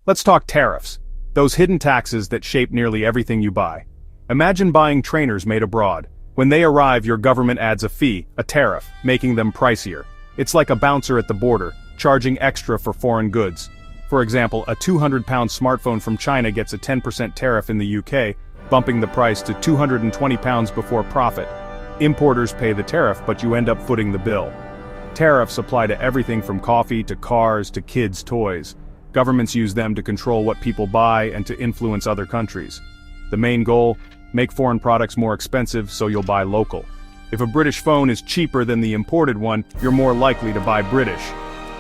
Let's talk tariffs, those hidden taxes that shape nearly everything you buy. Imagine buying trainers made abroad. When they arrive, your government adds a fee, a tariff, making them pricier. It's like a bouncer at the border, charging extra for foreign goods. For example, a 200-pound smartphone from China gets a 10% tariff in the UK, bumping the price to 220 pounds before profit. Importers pay the tariff, but you end up footing the bill. Tariffs apply to everything from coffee to cars to kids' toys. Governments use them to control what people buy and to influence other countries. The main goal? Make foreign products more expensive so you'll buy local. If a British phone is cheaper than the imported one, you're more likely to buy British.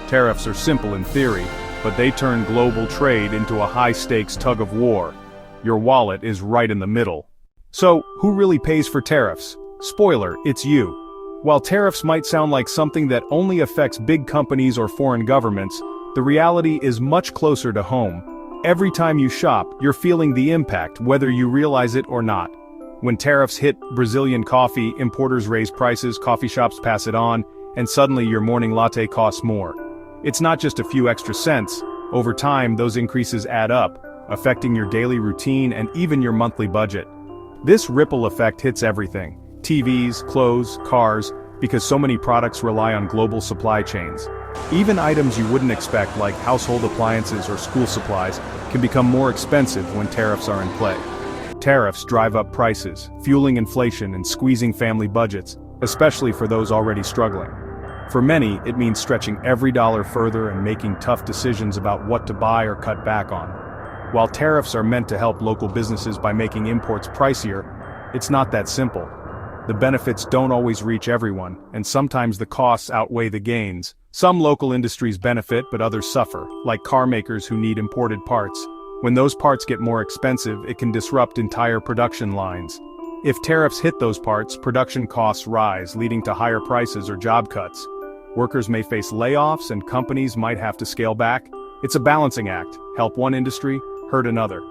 Tariffs are simple in theory, but they turn global trade into a high-stakes tug-of-war. Your wallet is right in the middle. So, who really pays for tariffs? Spoiler, it's you. While tariffs might sound like something that only affects big companies or foreign governments, the reality is much closer to home. Every time you shop, you're feeling the impact, whether you realize it or not. When tariffs hit Brazilian coffee, importers raise prices, coffee shops pass it on, and suddenly your morning latte costs more. It's not just a few extra cents. Over time, those increases add up, affecting your daily routine and even your monthly budget. This ripple effect hits everything: TVs, clothes, cars, because so many products rely on global supply chains. Even items you wouldn't expect, like household appliances or school supplies, can become more expensive when tariffs are in play. Tariffs drive up prices, fueling inflation and squeezing family budgets, especially for those already struggling. For many, it means stretching every dollar further and making tough decisions about what to buy or cut back on. While tariffs are meant to help local businesses by making imports pricier, it's not that simple. The benefits don't always reach everyone, and sometimes the costs outweigh the gains. Some local industries benefit, but others suffer, like car makers who need imported parts. When those parts get more expensive, it can disrupt entire production lines. If tariffs hit those parts, production costs rise, leading to higher prices or job cuts. Workers may face layoffs and companies might have to scale back. It's a balancing act: help one industry, hurt another.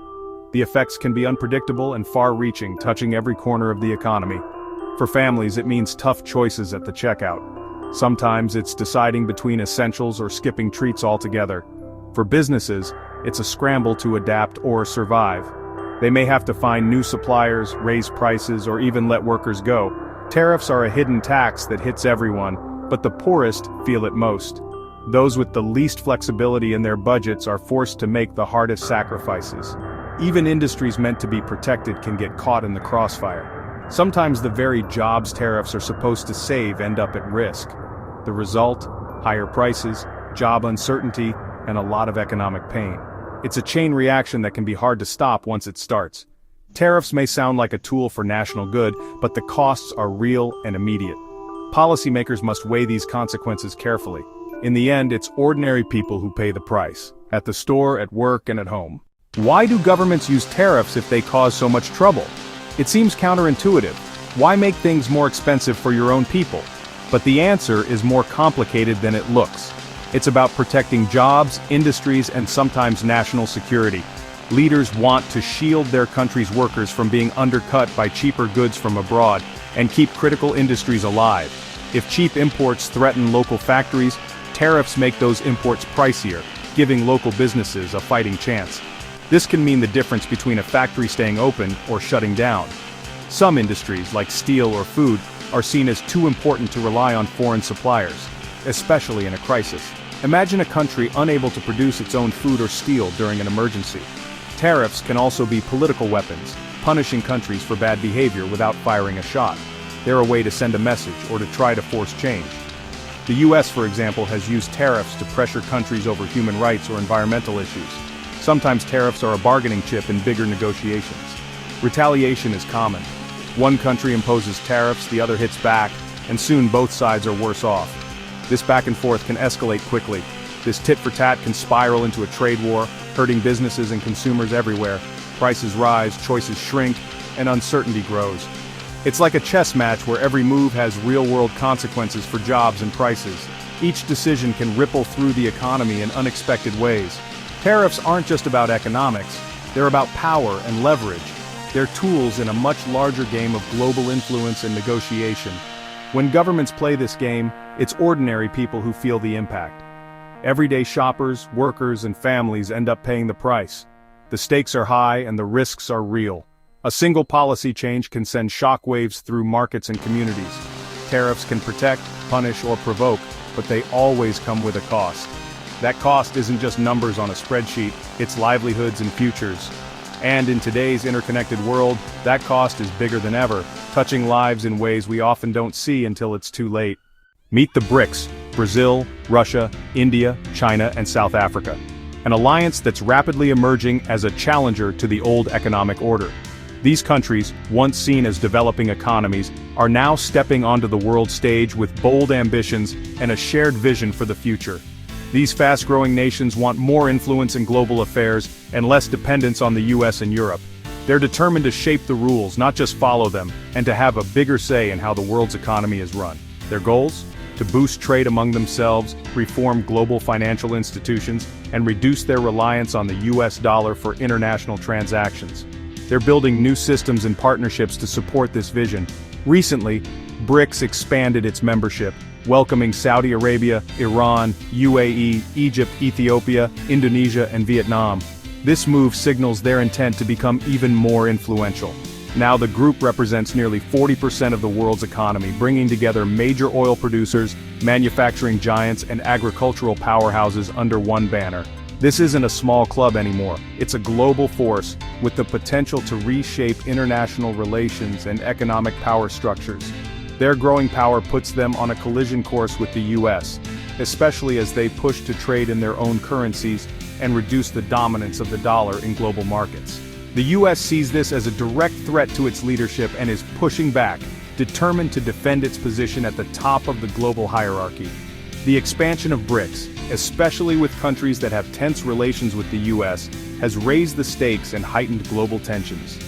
The effects can be unpredictable and far-reaching, touching every corner of the economy. For families, it means tough choices at the checkout. Sometimes it's deciding between essentials or skipping treats altogether. For businesses, it's a scramble to adapt or survive. They may have to find new suppliers, raise prices, or even let workers go. Tariffs are a hidden tax that hits everyone, but the poorest feel it most. Those with the least flexibility in their budgets are forced to make the hardest sacrifices. Even industries meant to be protected can get caught in the crossfire. Sometimes the very jobs tariffs are supposed to save end up at risk. The result? Higher prices, job uncertainty, and a lot of economic pain. It's a chain reaction that can be hard to stop once it starts. Tariffs may sound like a tool for national good, but the costs are real and immediate. Policymakers must weigh these consequences carefully. In the end, it's ordinary people who pay the price, at the store, at work, and at home. Why do governments use tariffs if they cause so much trouble? It seems counterintuitive. Why make things more expensive for your own people? But the answer is more complicated than it looks. It's about protecting jobs, industries, and sometimes national security. Leaders want to shield their country's workers from being undercut by cheaper goods from abroad and keep critical industries alive. If cheap imports threaten local factories, tariffs make those imports pricier, giving local businesses a fighting chance. This can mean the difference between a factory staying open or shutting down. Some industries, like steel or food, are seen as too important to rely on foreign suppliers, especially in a crisis. Imagine a country unable to produce its own food or steel during an emergency. Tariffs can also be political weapons, punishing countries for bad behavior without firing a shot. They're a way to send a message or to try to force change. The US, for example, has used tariffs to pressure countries over human rights or environmental issues. Sometimes tariffs are a bargaining chip in bigger negotiations. Retaliation is common. One country imposes tariffs, the other hits back, and soon both sides are worse off. This back and forth can escalate quickly. This tit-for-tat can spiral into a trade war, hurting businesses and consumers everywhere. Prices rise, choices shrink, and uncertainty grows. It's like a chess match where every move has real-world consequences for jobs and prices. Each decision can ripple through the economy in unexpected ways. Tariffs aren't just about economics, they're about power and leverage. They're tools in a much larger game of global influence and negotiation. When governments play this game, it's ordinary people who feel the impact. Everyday shoppers, workers, and families end up paying the price. The stakes are high and the risks are real. A single policy change can send shockwaves through markets and communities. Tariffs can protect, punish, or provoke, but they always come with a cost. That cost isn't just numbers on a spreadsheet, it's livelihoods and futures. And in today's interconnected world, that cost is bigger than ever, touching lives in ways we often don't see until it's too late. Meet the BRICS: Brazil, Russia, India, China, and South Africa. An alliance that's rapidly emerging as a challenger to the old economic order. These countries, once seen as developing economies, are now stepping onto the world stage with bold ambitions and a shared vision for the future. These fast-growing nations want more influence in global affairs and less dependence on the US and Europe. They're determined to shape the rules, not just follow them, and to have a bigger say in how the world's economy is run. Their goals? To boost trade among themselves, reform global financial institutions, and reduce their reliance on the US dollar for international transactions. They're building new systems and partnerships to support this vision. Recently, BRICS expanded its membership, welcoming Saudi Arabia, Iran, UAE, Egypt, Ethiopia, Indonesia, and Vietnam. This move signals their intent to become even more influential. Now the group represents nearly 40% of the world's economy, bringing together major oil producers, manufacturing giants, and agricultural powerhouses under one banner. This isn't a small club anymore, it's a global force, with the potential to reshape international relations and economic power structures. Their growing power puts them on a collision course with the US, especially as they push to trade in their own currencies and reduce the dominance of the dollar in global markets. The US sees this as a direct threat to its leadership and is pushing back, determined to defend its position at the top of the global hierarchy. The expansion of BRICS, especially with countries that have tense relations with the US, has raised the stakes and heightened global tensions.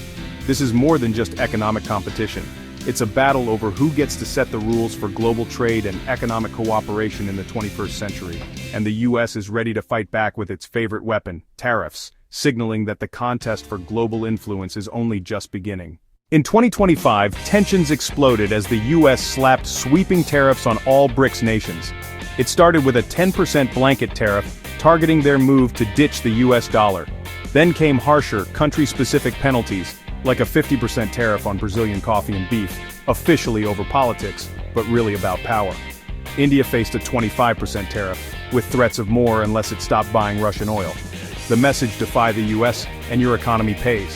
This is more than just economic competition. It's a battle over who gets to set the rules for global trade and economic cooperation in the 21st century. And the US is ready to fight back with its favorite weapon, tariffs, signaling that the contest for global influence is only just beginning. In 2025, tensions exploded as the US slapped sweeping tariffs on all BRICS nations. It started with a 10% blanket tariff, targeting their move to ditch the US dollar. Then came harsher, country-specific penalties, like a 50% tariff on Brazilian coffee and beef, officially over politics, but really about power. India faced a 25% tariff, with threats of more unless it stopped buying Russian oil. The message: defy the US, and your economy pays.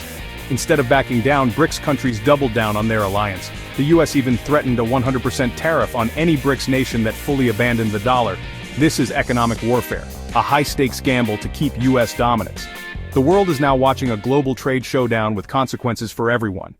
Instead of backing down, BRICS countries doubled down on their alliance. The US even threatened a 100% tariff on any BRICS nation that fully abandoned the dollar. This is economic warfare, a high-stakes gamble to keep US dominance. The world is now watching a global trade showdown with consequences for everyone.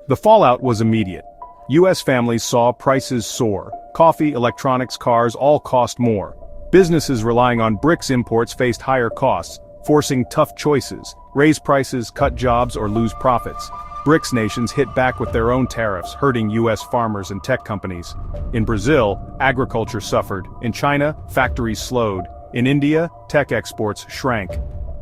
The fallout was immediate. US families saw prices soar. Coffee, electronics, cars all cost more. Businesses relying on BRICS imports faced higher costs, forcing tough choices: raise prices, cut jobs, or lose profits. BRICS nations hit back with their own tariffs, hurting US farmers and tech companies. In Brazil, agriculture suffered. In China, factories slowed. In India, tech exports shrank.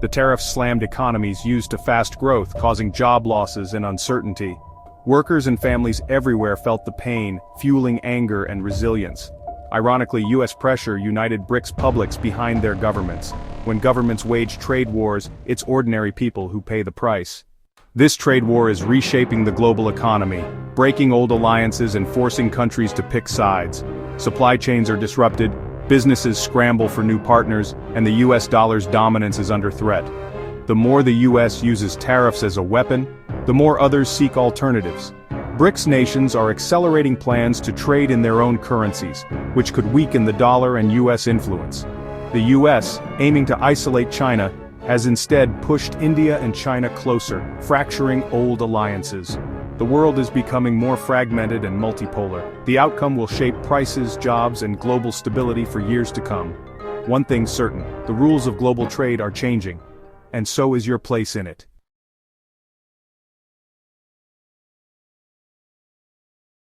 The tariffs slammed economies used to fast growth, causing job losses and uncertainty. Workers and families everywhere felt the pain, fueling anger and resilience. Ironically, US pressure united BRICS publics behind their governments. When governments wage trade wars, it's ordinary people who pay the price. This trade war is reshaping the global economy, breaking old alliances and forcing countries to pick sides. Supply chains are disrupted, businesses scramble for new partners, and the US dollar's dominance is under threat. The more the US uses tariffs as a weapon, the more others seek alternatives. BRICS nations are accelerating plans to trade in their own currencies, which could weaken the dollar and US influence. The US, aiming to isolate China, has instead pushed India and China closer, fracturing old alliances. The world is becoming more fragmented and multipolar. The outcome will shape prices, jobs, and global stability for years to come. One thing's certain: the rules of global trade are changing, and so is your place in it.